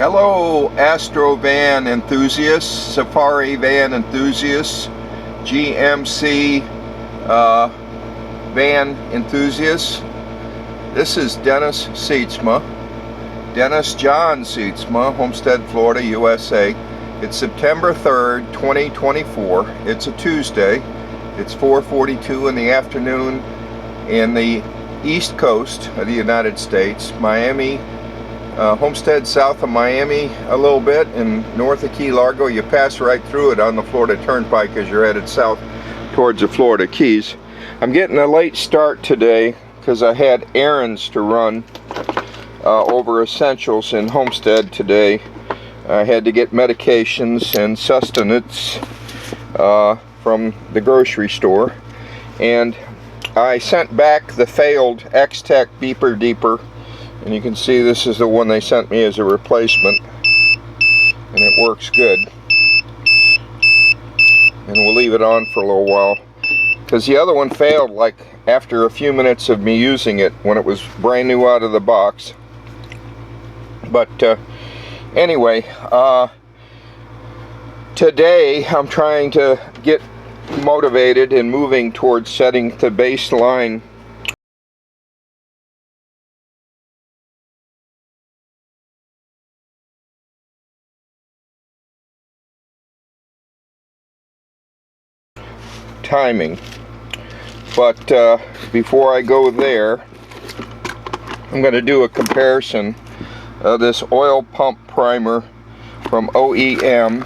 Hello Astro van enthusiasts, Safari van enthusiasts, GMC van enthusiasts. This is Dennis John Seatsma, Homestead, Florida, USA. It's September 3rd, 2024. It's a Tuesday. It's 4:42 in the afternoon in the East Coast of the United States. Miami, Homestead south of Miami a little bit, and north of Key Largo. You pass right through it on the Florida Turnpike as you're headed south towards the Florida Keys. I'm getting a late start today because I had errands to run over essentials in Homestead today. I had to get medications and sustenance from the grocery store, and I sent back the failed X-Tech beeper deeper, and you can see this is the one they sent me as a replacement, and it works good. And we'll leave it on for a little while because the other one failed like after a few minutes of me using it when it was brand new out of the box. But anyway, today I'm trying to get motivated and moving towards setting the baseline timing. But before I go there, I'm going to do a comparison of this oil pump primer from OEM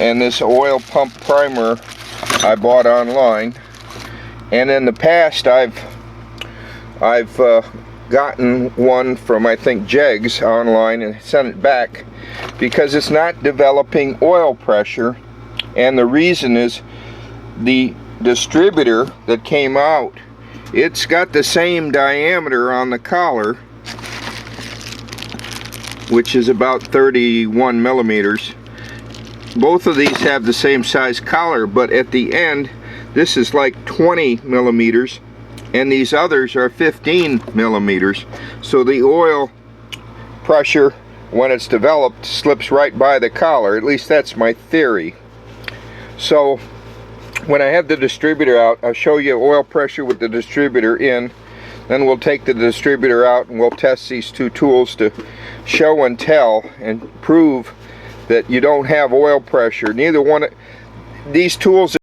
and this oil pump primer I bought online. And in the past I've gotten one from, I think, Jegs online and sent it back because it's not developing oil pressure, and the reason is the distributor that came out, it's got the same diameter on the collar, which is about 31 millimeters. Both of these have the same size collar, but at the end this is like 20 millimeters and these others are 15 millimeters. So the oil pressure, when it's developed, slips right by the collar. At least that's my theory. So when I have the distributor out, I'll show you oil pressure with the distributor in. Then we'll take the distributor out and we'll test these two tools to show and tell and prove that you don't have oil pressure. Neither one of these tools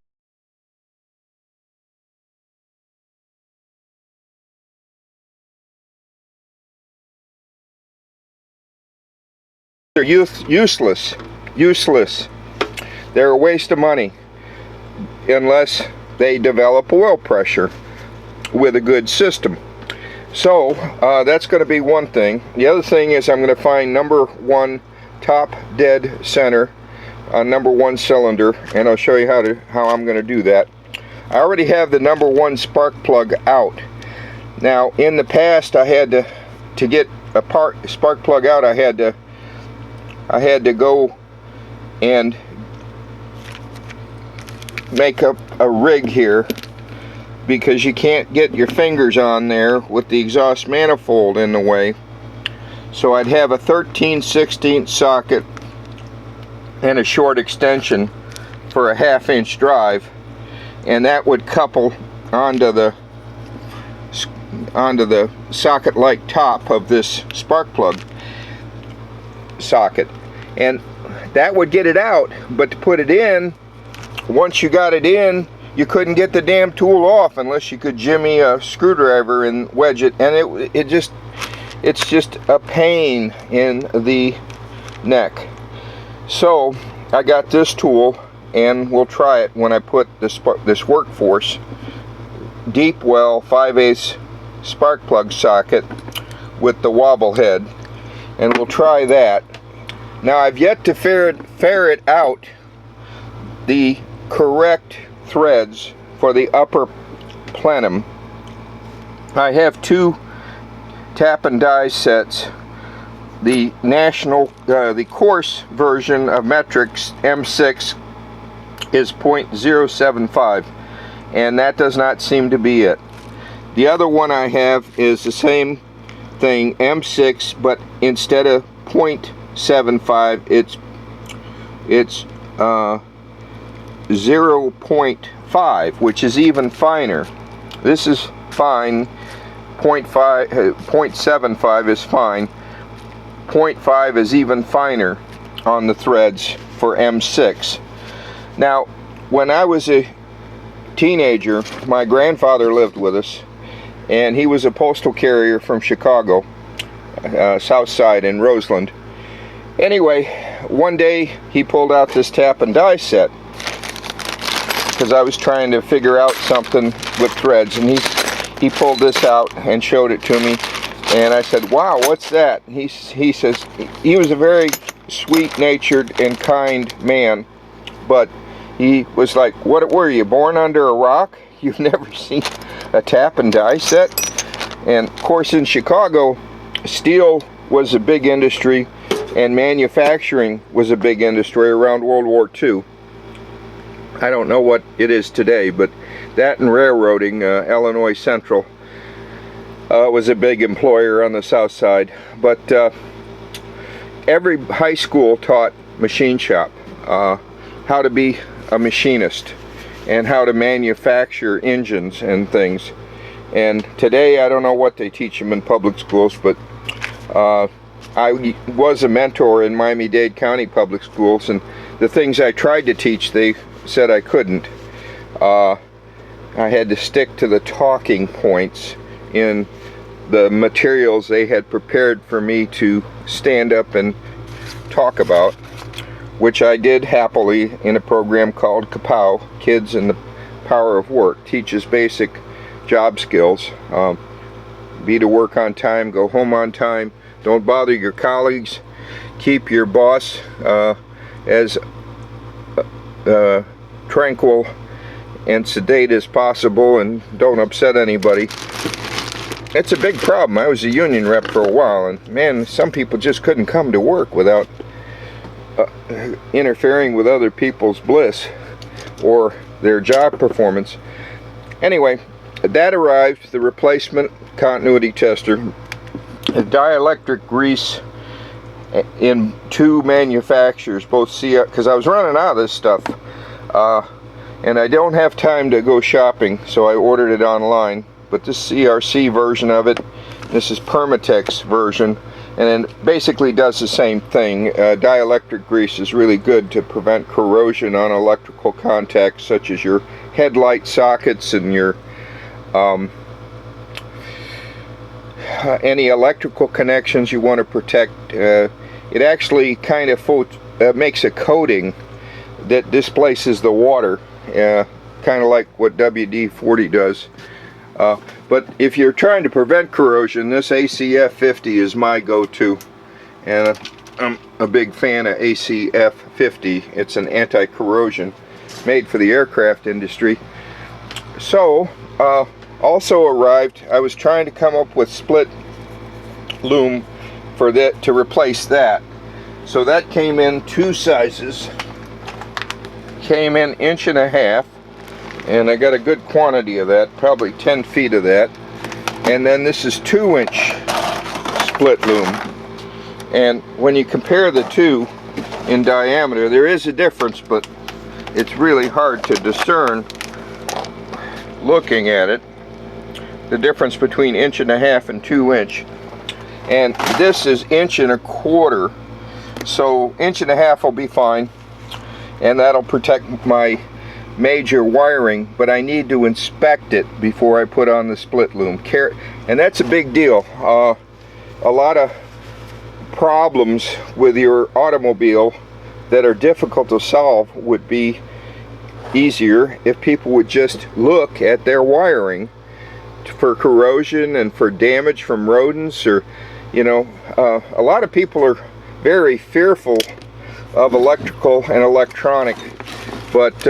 are useless. They're a waste of money unless they develop oil pressure with a good system. So that's going to be one thing. The other thing is I'm going to find number one top dead center on number one cylinder, and I'll show you how I'm going to do that. I already have the number one spark plug out. Now in the past I had to get a spark plug out, I had to go and make up a rig here because you can't get your fingers on there with the exhaust manifold in the way. So I'd have a 13/16 socket and a short extension for a 1/2 inch drive, and that would couple onto the socket like top of this spark plug socket, and that would get it out. But to put it in, once you got it in, you couldn't get the damn tool off unless you could jimmy a screwdriver and wedge it, and it's just a pain in the neck. So I got this tool, and we'll try it when I put this Workforce deep well 5/8 spark plug socket with the wobble head, and we'll try that. Now I've yet to ferret out the correct threads for the upper plenum. I have two tap and die sets. The the coarse version of Metrics M6 is 0.075, and that does not seem to be it. The other one I have is the same thing, M6, but instead of 0.75. It's 0.5, which is even finer. This is fine. 0.75 is fine. 0.5 is even finer on the threads for M6. Now, when I was a teenager, my grandfather lived with us, and he was a postal carrier from Chicago, South Side in Roseland. Anyway, one day he pulled out this tap and die set because I was trying to figure out something with threads, and he pulled this out and showed it to me, and I said, "Wow, what's that?" And he says, he was a very sweet-natured and kind man, but he was like, "What were you, born under a rock? You've never seen a tap and die set?" And of course, in Chicago, steel was a big industry, and manufacturing was a big industry around World War II. I don't know what it is today, but that and railroading, Illinois Central was a big employer on the south side. But every high school taught machine shop, how to be a machinist and how to manufacture engines and things. And today, I don't know what they teach them in public schools, but I was a mentor in Miami-Dade County Public Schools, and the things I tried to teach, they said I couldn't. I had to stick to the talking points in the materials they had prepared for me to stand up and talk about, which I did happily in a program called KAPOW, Kids and the Power of Work. Teaches basic job skills. Be to work on time, go home on time, don't bother your colleagues, keep your boss as tranquil and sedate as possible, and don't upset anybody. It's a big problem. I was a union rep for a while, and man, some people just couldn't come to work without interfering with other people's bliss or their job performance. Anyway, that arrived, the replacement continuity tester, a dielectric grease in 2 manufacturers, both CR, because I was running out of this stuff, and I don't have time to go shopping, so I ordered it online. But this CRC version of it, this is Permatex version, and it basically does the same thing. Dielectric grease is really good to prevent corrosion on electrical contacts, such as your headlight sockets and your any electrical connections you want to protect. It actually kind of makes a coating that displaces the water, kind of like what WD-40 does. But if you're trying to prevent corrosion, this ACF 50 is my go-to, and I'm a big fan of ACF 50. It's an anti-corrosion made for the aircraft industry. So also arrived, I was trying to come up with split loom for that to replace that. So that came in 2 sizes. Came in 1.5 inches, and I got a good quantity of that, probably 10 feet of that. And then this is 2-inch split loom. And when you compare the two in diameter, there is a difference, but it's really hard to discern looking at it, the difference between 1.5 and 2-inch. And this is 1.25 inches, so 1.5 will be fine, and that'll protect my major wiring, but I need to inspect it before I put on the split loom. And that's a big deal. A lot of problems with your automobile that are difficult to solve would be easier if people would just look at their wiring for corrosion and for damage from rodents, or a lot of people are very fearful of electrical and electronic, but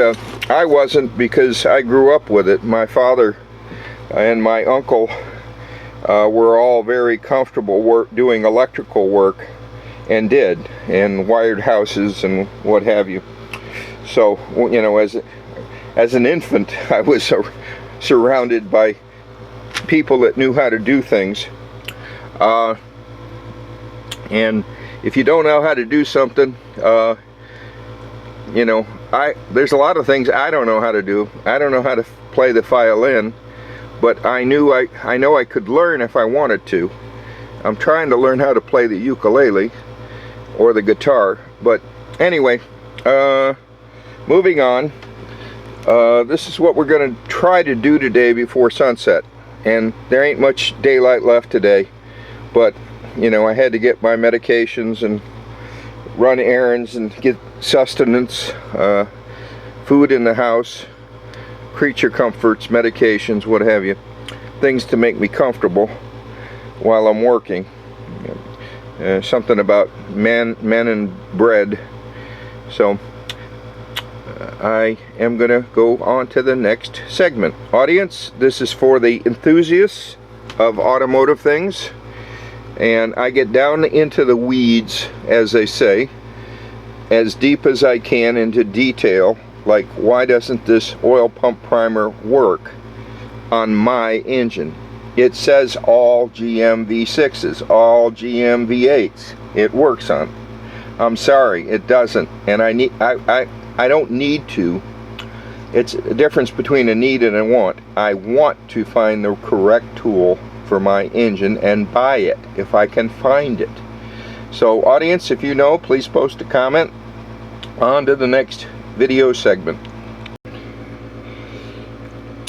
I wasn't, because I grew up with it. My father and my uncle were all very comfortable doing electrical work, and wired houses and what have you. So, as an infant, I was surrounded by people that knew how to do things. And if you don't know how to do something, you know, there's a lot of things I don't know how to do. I don't know how to play the violin, but I know I could learn if I wanted to. I'm trying to learn how to play the ukulele or the guitar, but anyway, moving on. This is what we're going to try to do today before sunset, and there ain't much daylight left today, but you know, I had to get my medications and run errands and get sustenance, food in the house, creature comforts, medications, what have you, things to make me comfortable while I'm working. Something about men and bread. So I am gonna go on to the next segment. Audience, this is for the enthusiasts of automotive things, and I get down into the weeds, as they say, as deep as I can into detail, like why doesn't this oil pump primer work on my engine? It says all GM V6s, all GM V8s it works on. I'm sorry, it doesn't, and I don't need to. It's a difference between a need and a want. I want to find the correct tool for my engine and buy it if I can find it. So audience, if you know, please post a comment. On to the next video segment.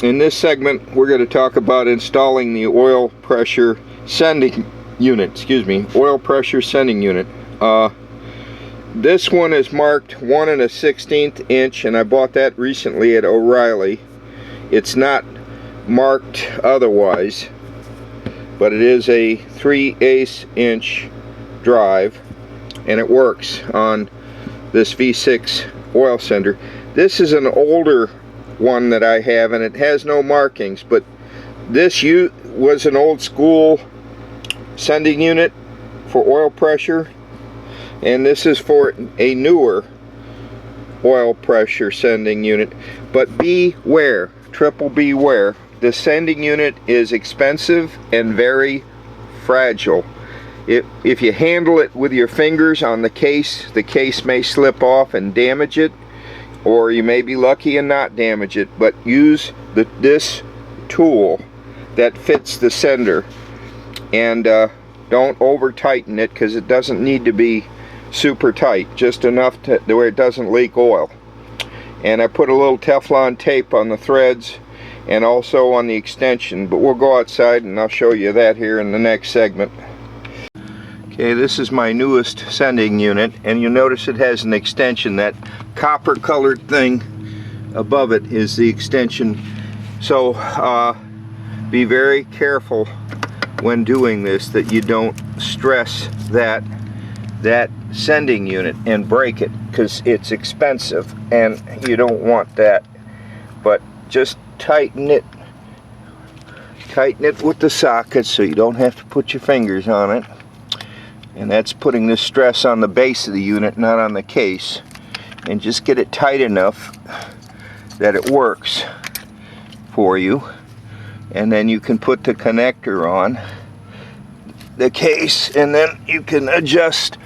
In this segment, we're going to talk about installing the oil pressure sending unit. Oil pressure sending unit. This one is marked 1 1/16 inch, and I bought that recently at O'Reilly. It's not marked otherwise, but it is a 3/8 inch drive, and it works on this V6 oil sender. This is an older one that I have, and it has no markings, but this was an old school sending unit for oil pressure, and this is for a newer oil pressure sending unit. But beware, triple beware, the sending unit is expensive and very fragile. If you handle it with your fingers on the case may slip off and damage it, or you may be lucky and not damage it. But use this tool that fits the sender, and don't over tighten it, because it doesn't need to be super tight, just enough to where it doesn't leak oil. And I put a little Teflon tape on the threads and also on the extension, but we'll go outside and I'll show you that here in the next segment. Okay, this is my newest sending unit, and you'll notice it has an extension. That copper colored thing above it is the extension. So be very careful when doing this that you don't stress that sending unit and break it, because it's expensive and you don't want that. But just tighten it with the socket so you don't have to put your fingers on it. And that's putting the stress on the base of the unit, not on the case. And just get it tight enough that it works for you. And then you can put the connector on the case, and then you can adjust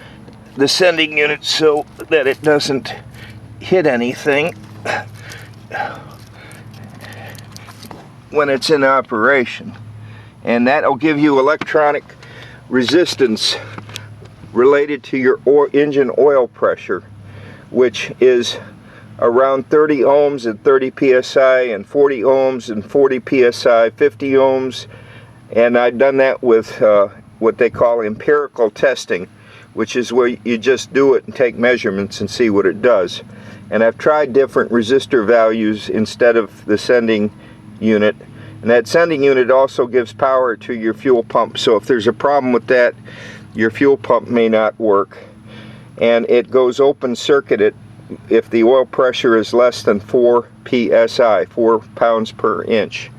the sending unit so that it doesn't hit anything when it's in operation. And that'll give you electronic resistance related to your engine oil pressure, which is around 30 ohms at 30 psi, and 40 ohms and 40 psi, 50 ohms. And I've done that with what they call empirical testing, which is where you just do it and take measurements and see what it does. And I've tried different resistor values instead of the sending unit. And that sending unit also gives power to your fuel pump. So if there's a problem with that, your fuel pump may not work. And it goes open circuited if the oil pressure is less than 4 psi, 4 pounds per inch.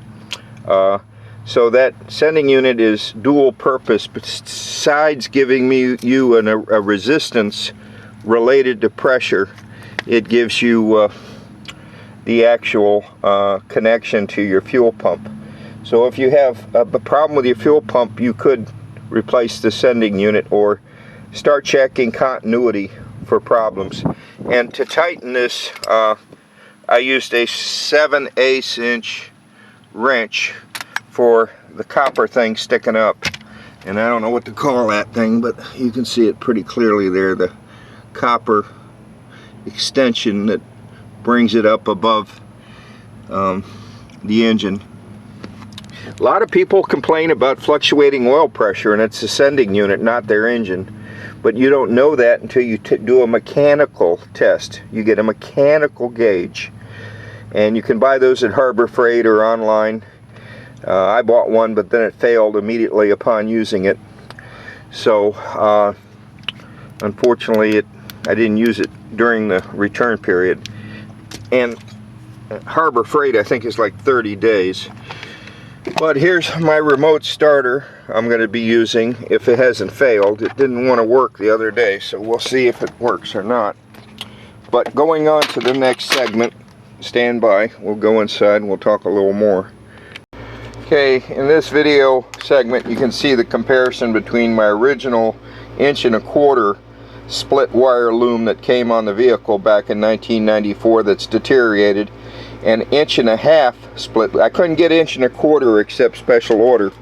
So that sending unit is dual purpose. Besides giving you a resistance related to pressure, it gives you the actual connection to your fuel pump. So if you have a problem with your fuel pump, you could replace the sending unit or start checking continuity for problems. And to tighten this, I used a 7/8 inch wrench for the copper thing sticking up. And I don't know what to call that thing, but you can see it pretty clearly there, the copper extension that brings it up above the engine. A lot of people complain about fluctuating oil pressure, and it's the sending unit, not their engine. But you don't know that until you do a mechanical test. You get a mechanical gauge, and you can buy those at Harbor Freight or online. I bought one, but then it failed immediately upon using it. So unfortunately I didn't use it during the return period. And Harbor Freight, I think, is like 30 days. But here's my remote starter I'm going to be using if it hasn't failed. It didn't want to work the other day, so we'll see if it works or not. But going on to the next segment, stand by, we'll go inside and we'll talk a little more. Okay, in this video segment you can see the comparison between my original 1¼ inch split wire loom that came on the vehicle back in 1994 that's deteriorated, and 1.5 inch split. I couldn't get 1¼ inch except special order,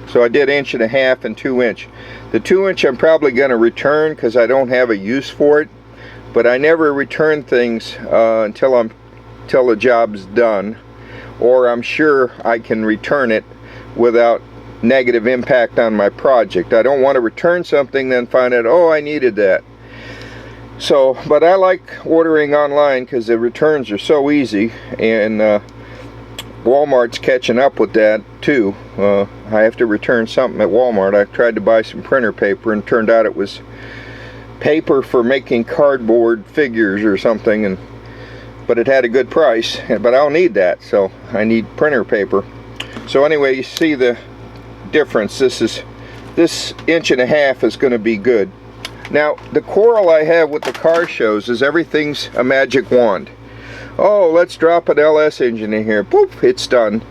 so I did 1.5 inch and 2 inch. The 2 inch I'm probably going to return because I don't have a use for it, but I never return things until the job's done, or I'm sure I can return it without negative impact on my project. I don't want to return something then find out, oh, I needed that. So, but I like ordering online because the returns are so easy, and Walmart's catching up with that too. I have to return something at Walmart. I tried to buy some printer paper and turned out it was paper for making cardboard figures or something, but it had a good price, but I don't need that, so I need printer paper. So anyway, you see the difference. This 1.5 inch is going to be good. Now, the quarrel I have with the car shows is everything's a magic wand. Oh, let's drop an LS engine in here. Poof, it's done.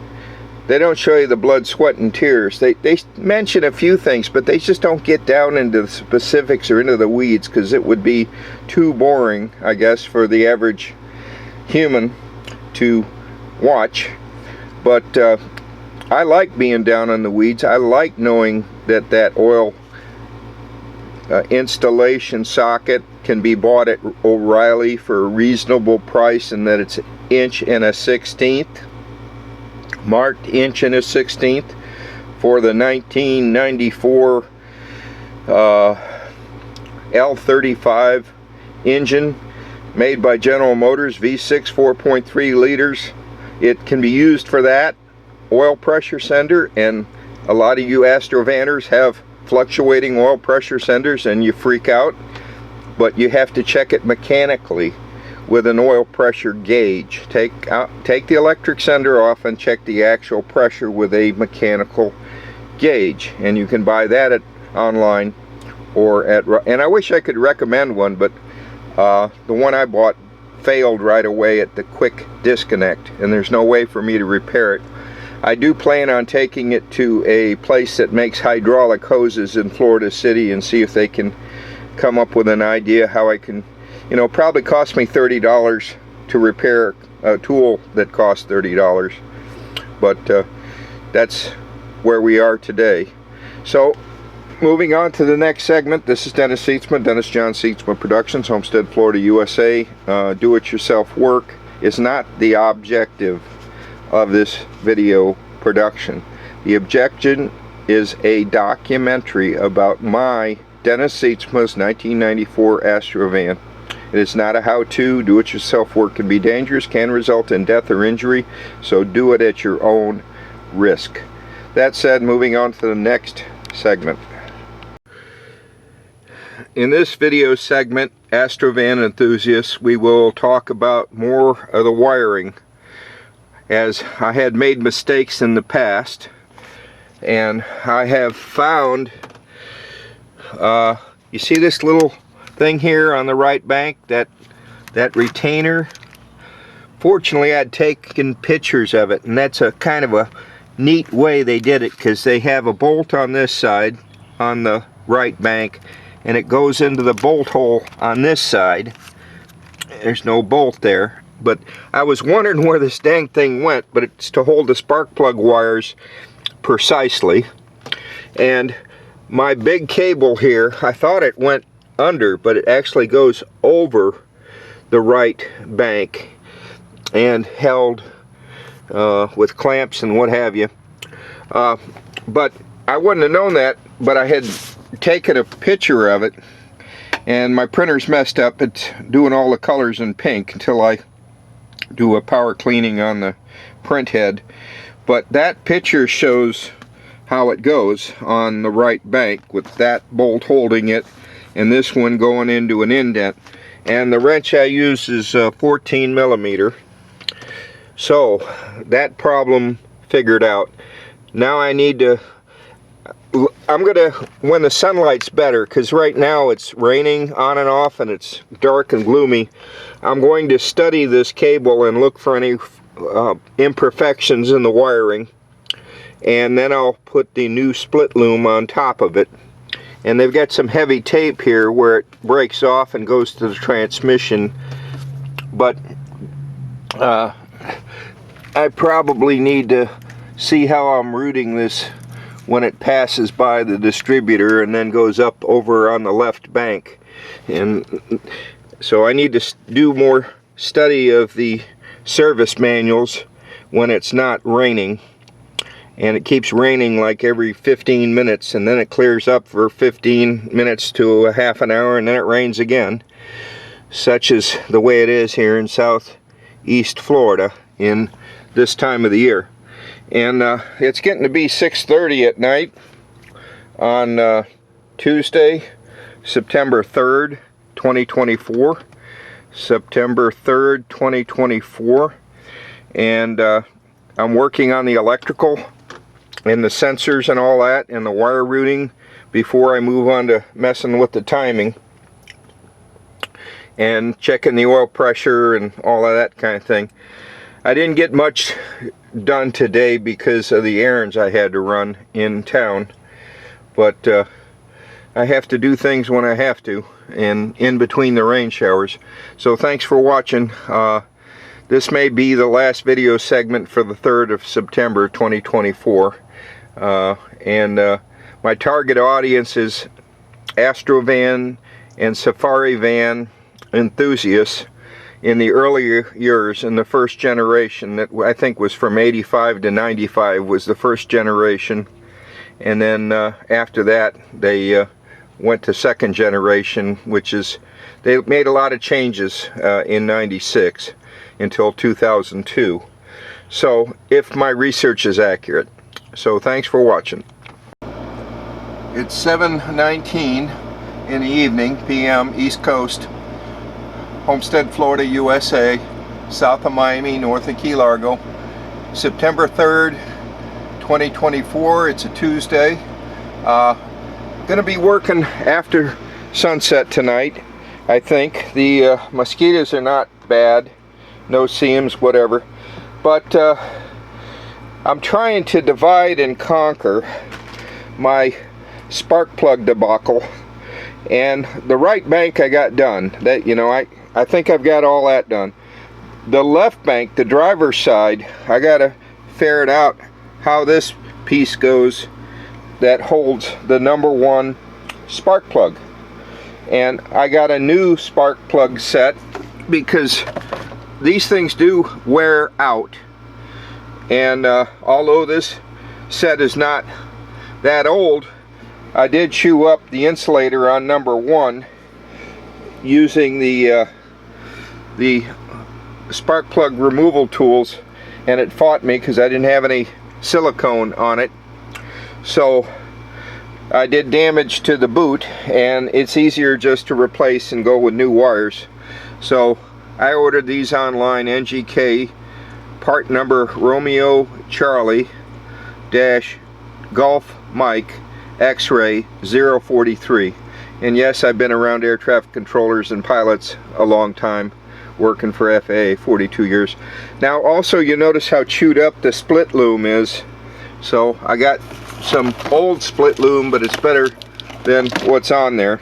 They don't show you the blood, sweat, and tears. They mention a few things, but they just don't get down into the specifics or into the weeds because it would be too boring, I guess, for the average human to watch. But I like being down in the weeds. I like knowing that oil installation socket can be bought at O'Reilly for a reasonable price, and that it's 1 1/16, marked 1 1/16 for the 1994 L35 engine made by General Motors, V6 4.3 liters. It can be used for that oil pressure sender, and a lot of you Astro vanners have fluctuating oil pressure senders and you freak out, but you have to check it mechanically with an oil pressure gauge. Take the electric sender off and check the actual pressure with a mechanical gauge, and you can buy that online or and I wish I could recommend one, but the one I bought failed right away at the quick disconnect, and there's no way for me to repair it. I do plan on taking it to a place that makes hydraulic hoses in Florida City and see if they can come up with an idea how I can, probably cost me $30 to repair a tool that costs $30, but that's where we are today. So moving on to the next segment, this is Dennis Seatsma, Dennis John Seatsma Productions, Homestead, Florida, USA. Do-it-yourself work is not the objective of this video production. The objection is a documentary about my Dennis Seatsma's 1994 Astro van. It is not a how-to. Do-it-yourself work can be dangerous, can result in death or injury, so do it at your own risk. That said, moving on to the next segment. In this video segment, Astro van enthusiasts, we will talk about more of the wiring, as I had made mistakes in the past, and I have found, you see this little thing here on the right bank, that retainer? Fortunately, I'd taken pictures of it, and that's a kind of a neat way they did it, because they have a bolt on this side on the right bank and it goes into the bolt hole on this side. There's no bolt there, but I was wondering where this dang thing went, but it's to hold the spark plug wires precisely. And my big cable here, I thought it went under, but it actually goes over the right bank and held with clamps and what have you. But I wouldn't have known that, but I had taken a picture of it, and my printer's messed up. It's doing all the colors in pink until I do a power cleaning on the print head. But that picture shows how it goes on the right bank with that bolt holding it and this one going into an indent. And the wrench I use is 14 millimeter. So that problem figured out. Now I need to, I'm gonna, when the sunlight's better, because right now it's raining on and off and it's dark and gloomy, I'm going to study this cable and look for any imperfections in the wiring, and then I'll put the new split loom on top of it. And they've got some heavy tape here where it breaks off and goes to the transmission, but I probably need to see how I'm routing this when it passes by the distributor and then goes up over on the left bank. And so I need to do more study of the service manuals when it's not raining. And it keeps raining like every 15 minutes, and then it clears up for 15 minutes to a half an hour, and then it rains again. Such is the way it is here in southeast Florida in this time of the year. And it's getting to be 6:30 at night on Tuesday, September 3rd, 2024. September 3rd, 2024. And I'm working on the electrical and the sensors and all that, and the wire routing before I move on to messing with the timing and checking the oil pressure and all of that kind of thing. I didn't get much done today because of the errands I had to run in town, but I have to do things when I have to, and in between the rain showers. So thanks for watching. This may be the last video segment for the 3rd of September 2024. My target audience is Astro van and Safari van enthusiasts in the earlier years, in the first generation that I think was from 85 to 95 was the first generation. And then after that they went to second generation, which is, they made a lot of changes in 96 until 2002. So if my research is accurate. So thanks for watching. It's 7:19 in the evening, p.m. East Coast, Homestead, Florida, USA, south of Miami, north of Key Largo. September 3rd, 2024. It's a Tuesday. Gonna be working after sunset tonight. I think the mosquitoes are not bad, no seams, whatever, but I'm trying to divide and conquer my spark plug debacle. And the right bank I got done. That, you know, I think I've got all that done. The left bank, the driver's side, I gotta ferret out how this piece goes that holds the #1 spark plug. And I got a new spark plug set because these things do wear out. And although this set is not that old, I did chew up the insulator on #1 using the spark plug removal tools, and it fought me because I didn't have any silicone on it. So I did damage to the boot, and it's easier just to replace and go with new wires. So I ordered these online, NGK, part number Romeo Charlie dash Golf Mike X-ray 043. And yes, I've been around air traffic controllers and pilots a long time, working for FAA 42 years. Now also, you notice how chewed up the split loom is. So I got some old split loom, but it's better than what's on there.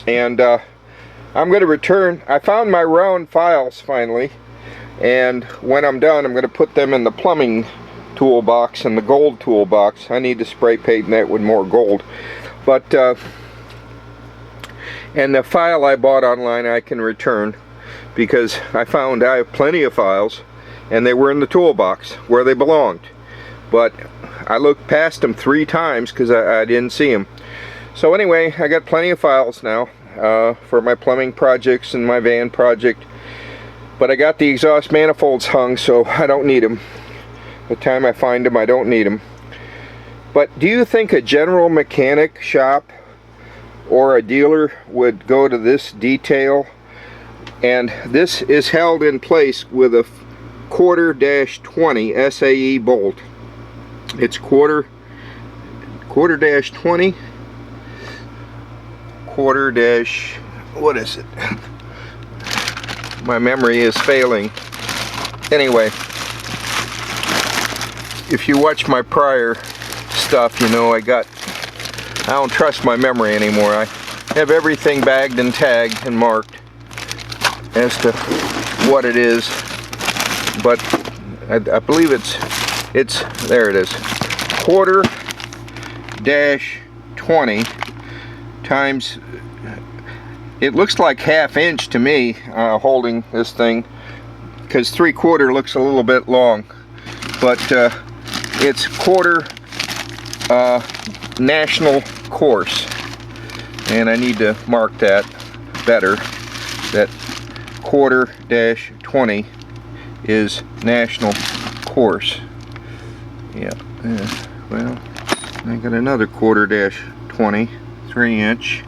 And I'm going to return. I found my round files finally, and when I'm done, I'm going to put them in the plumbing toolbox and the gold toolbox. I need to spray paint that with more gold. But and the file I bought online I can return, because I found I have plenty of files and they were in the toolbox where they belonged. But I looked past them 3 times because I didn't see them. So anyway, I got plenty of files now for my plumbing projects and my van project. But I got the exhaust manifolds hung, so I don't need them. By the time I find them, I don't need them. But do you think a general mechanic shop or a dealer would go to this detail? And this is held in place with a quarter-20 SAE bolt. It's quarter-20, what is it? My memory is failing. Anyway, if you watch my prior stuff, you know I don't trust my memory anymore. I have everything bagged and tagged and marked as to what it is, but I believe it's there it is, quarter-20 times, it looks like 1/2 inch to me, holding this thing, because 3/4 looks a little bit long, but it's quarter national course, and I need to mark that better, that quarter-20 is national course. Yeah, well, I got another quarter-20, 3-inch,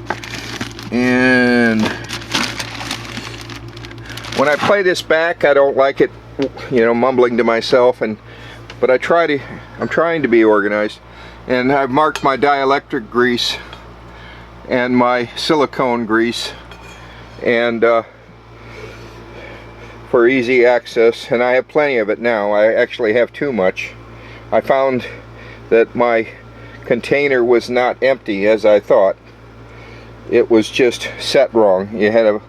and when I play this back, I don't like it, you know, mumbling to myself, but I'm trying to be organized, and I've marked my dielectric grease and my silicone grease, and for easy access, and I have plenty of it now. I actually have too much. I found that my container was not empty as I thought. It was just set wrong. You had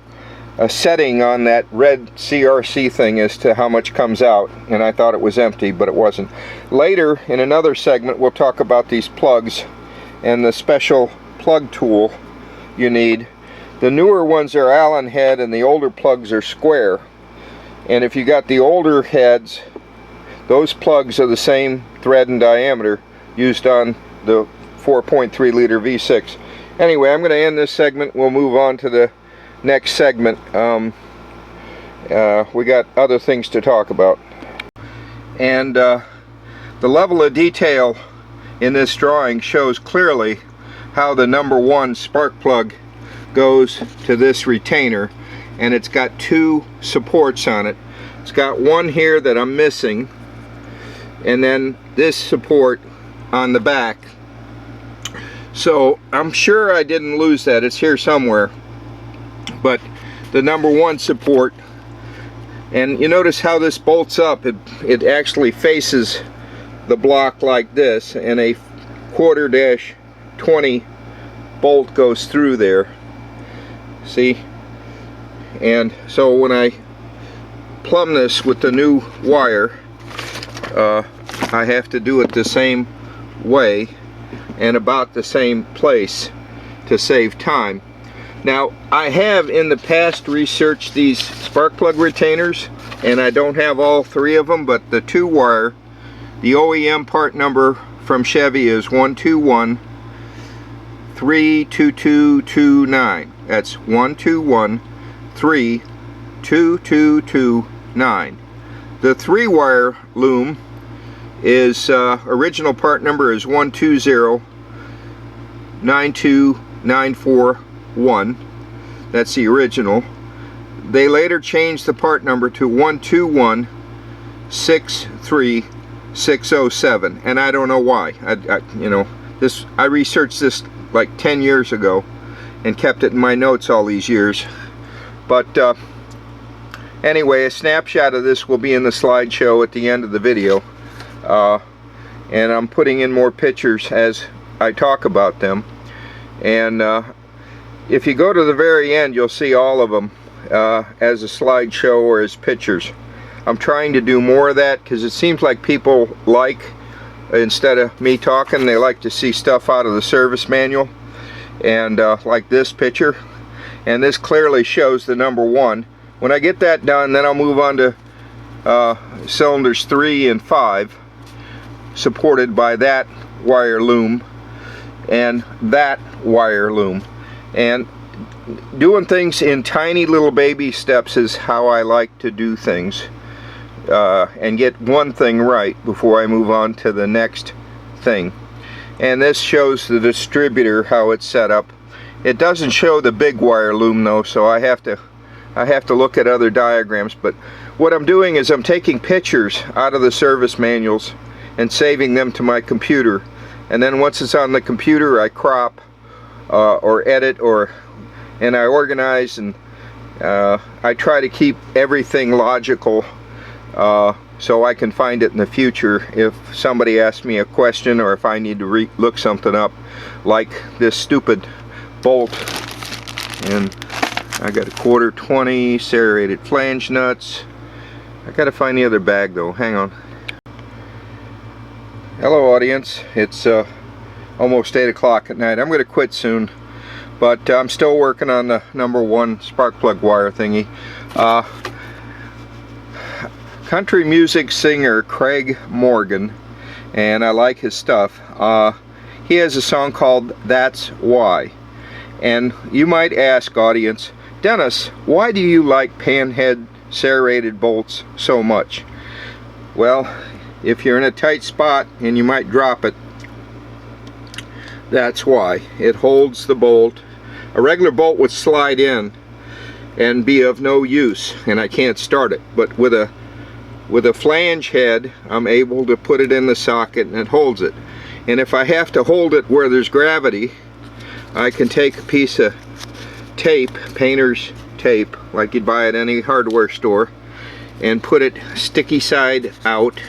a setting on that red CRC thing as to how much comes out, and I thought it was empty, but it wasn't. Later, in another segment, we'll talk about these plugs and the special plug tool you need. The newer ones are Allen head and the older plugs are square. And if you got the older heads, those plugs are the same thread and diameter used on the 4.3 liter V6. Anyway, I'm going to end this segment. We'll move on to the next segment. We got other things to talk about. And the level of detail in this drawing shows clearly how the #1 spark plug goes to this retainer, and it's got 2 supports on it. It's got one here that I'm missing, and then this support on the back. So I'm sure I didn't lose that. It's here somewhere. But the #1 support, and you notice how this bolts up. It actually faces the block like this, and a quarter-20 bolt goes through there. See? And so when I plumb this with the new wire, I have to do it the same way and about the same place to save time. Now, I have in the past researched these spark plug retainers, and I don't have all 3 of them, but the 2-wire, the OEM part number from Chevy is 121-32229. That's 121-32229. The 3-wire loom is original part number is 120-92941. That's the original. They later changed the part number to 121-63607, and I don't know why. I researched this like 10 years ago and kept it in my notes all these years. But anyway, a snapshot of this will be in the slideshow at the end of the video. And I'm putting in more pictures as I talk about them. And if you go to the very end, you'll see all of them as a slideshow or as pictures. I'm trying to do more of that because it seems like people like, instead of me talking, they like to see stuff out of the service manual. And like this picture, and this clearly shows the number 1. When I get that done, then I'll move on to cylinders 3 and 5, supported by that wire loom and that wire loom. And doing things in tiny little baby steps is how I like to do things, and get one thing right before I move on to the next thing. And this shows the distributor, how it's set up. It doesn't show the big wire loom though, so I have to look at other diagrams. But what I'm doing is I'm taking pictures out of the service manuals and saving them to my computer, and then once it's on the computer, I crop or edit, and I organize, and I try to keep everything logical, so I can find it in the future if somebody asks me a question, or if I need to look something up, like this stupid bolt. And I got a 1/4 20 serrated flange nuts. I gotta find the other bag though, hang on. Hello audience, it's almost 8 o'clock at night. I'm gonna quit soon, but I'm still working on the number 1 spark plug wire thingy. Country music singer Craig Morgan, and I like his stuff. He has a song called That's Why. And you might ask, audience, Dennis, why do you like panhead serrated bolts so much? Well, if you're in a tight spot and you might drop it, that's why. It holds the bolt. A regular bolt would slide in and be of no use, and I can't start it. But with a flange head, I'm able to put it in the socket and it holds it. And if I have to hold it where there's gravity, I can take a piece of tape, painter's tape, like you'd buy at any hardware store, and put it sticky side out,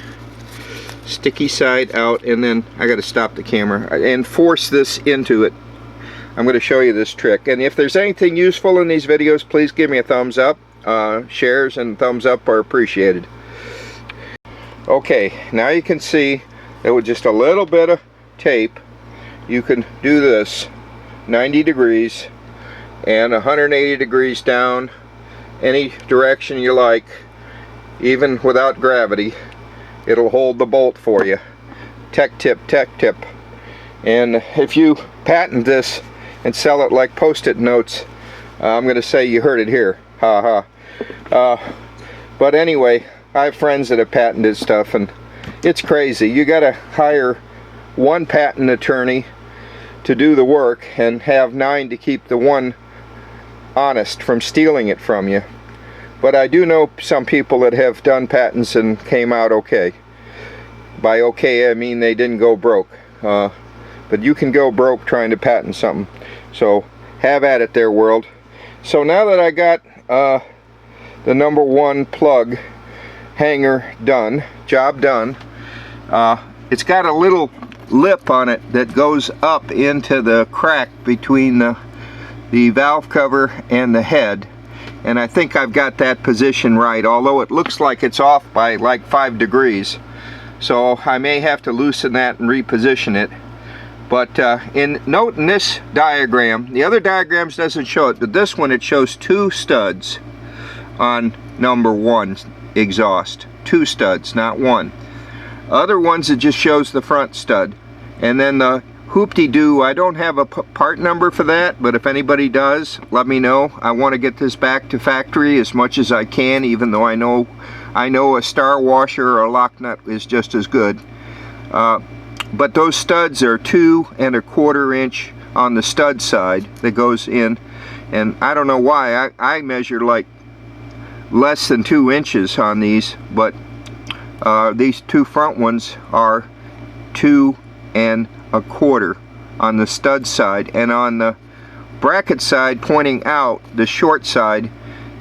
and then I got to stop the camera and force this into it. I'm going to show you this trick, and if there's anything useful in these videos, please give me a thumbs up. Shares and thumbs up are appreciated. Okay, now you can see that with just a little bit of tape, you can do this 90 degrees and 180 degrees down, any direction you like, even without gravity. It'll hold the bolt for you. Tech tip, tech tip. And if you patent this and sell it like post-it notes, I'm going to say you heard it here. Ha ha. But anyway, I have friends that have patented stuff, and it's crazy. You got to hire one patent attorney to do the work and have 9 to keep the one honest from stealing it from you. But I do know some people that have done patents and came out okay. By okay, I mean they didn't go broke. But you can go broke trying to patent something. So have at it there, world. So now that I got the number 1 plug hanger done, job done, it's got a little lip on it that goes up into the crack between the valve cover and the head, and I think I've got that position right, although it looks like it's off by like 5 degrees, so I may have to loosen that and reposition it. But note in this diagram, the other diagrams doesn't show it, but this one it shows 2 studs on number 1 exhaust. 2 studs, not 1. Other ones it just shows the front stud. And then the hoop-de-doo, I don't have a part number for that, but if anybody does, let me know. I want to get this back to factory as much as I can, even though I know a star washer or a lock nut is just as good. But those studs are 2 1/4 inch on the stud side that goes in, and I don't know why I measure like less than 2 inches on these, but these 2 front ones are 2 1/4 on the stud side, and on the bracket side pointing out, the short side,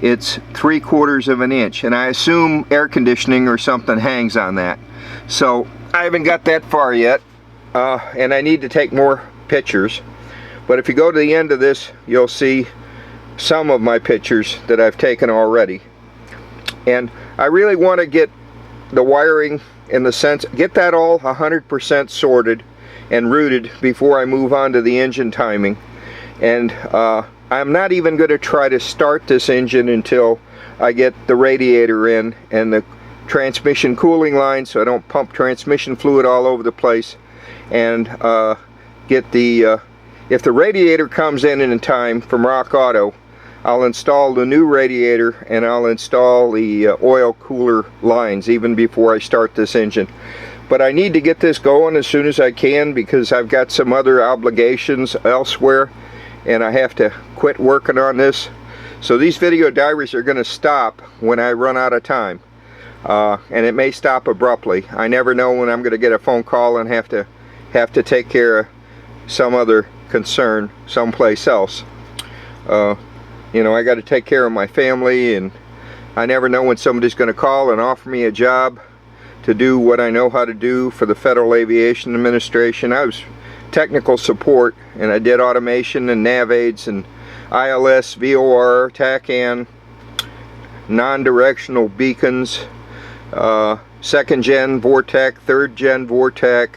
it's 3/4 inch, and I assume air conditioning or something hangs on that. So I haven't got that far yet, and I need to take more pictures, But if you go to the end of this, you'll see some of my pictures that I've taken already. And I really want to get the wiring in the sense, get that all 100% sorted and routed before I move on to the engine timing. And I'm not even going to try to start this engine until I get the radiator in and the transmission cooling line, so I don't pump transmission fluid all over the place, and get the if the radiator comes in time from Rock Auto, I'll install the new radiator and I'll install the oil cooler lines even before I start this engine. But I need to get this going as soon as I can, because I've got some other obligations elsewhere and I have to quit working on this. So these video diaries are going to stop when I run out of time, and it may stop abruptly. I never know when I'm going to get a phone call and have to take care of some other concern someplace else. You know, I got to take care of my family, and I never know when somebody's going to call and offer me a job to do what I know how to do for the Federal Aviation Administration. I was technical support, and I did automation and nav aids and ILS, VOR, TACAN, non-directional beacons, second gen Vortec, third gen Vortec,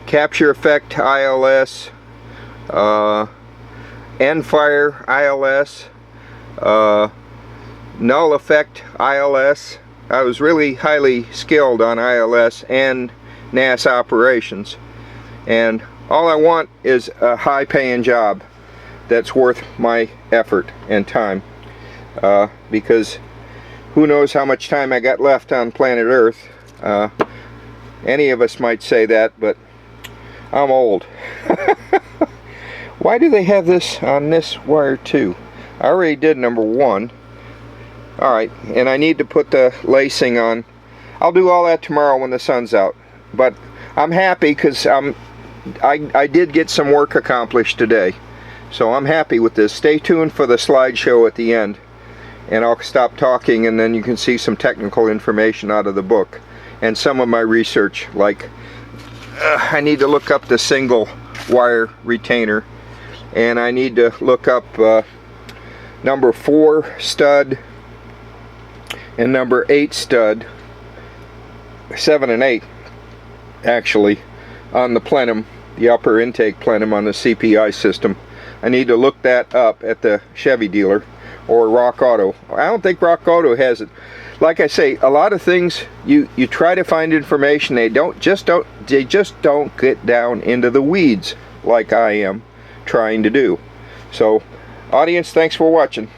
capture effect ILS, end fire ILS, null effect ILS. I was really highly skilled on ILS and NAS operations, and all I want is a high paying job that's worth my effort and time, because who knows how much time I got left on planet Earth. Any of us might say that, but I'm old. Why do they have this on this wire too? I already did number 1. Alright, and I need to put the lacing on. I'll do all that tomorrow when the sun's out. But I'm happy because I did get some work accomplished today. So I'm happy with this. Stay tuned for the slideshow at the end, and I'll stop talking and then you can see some technical information out of the book and some of my research, like I need to look up the single wire retainer, and I need to look up number 4 stud and number 8 stud, 7 and 8 actually, on the plenum, the upper intake plenum on the CPI system. I need to look that up at the Chevy dealer or Rock Auto. I don't think Rock Auto has it. Like I say, a lot of things you try to find information, they just don't get down into the weeds like I am trying to do. So audience, thanks for watching.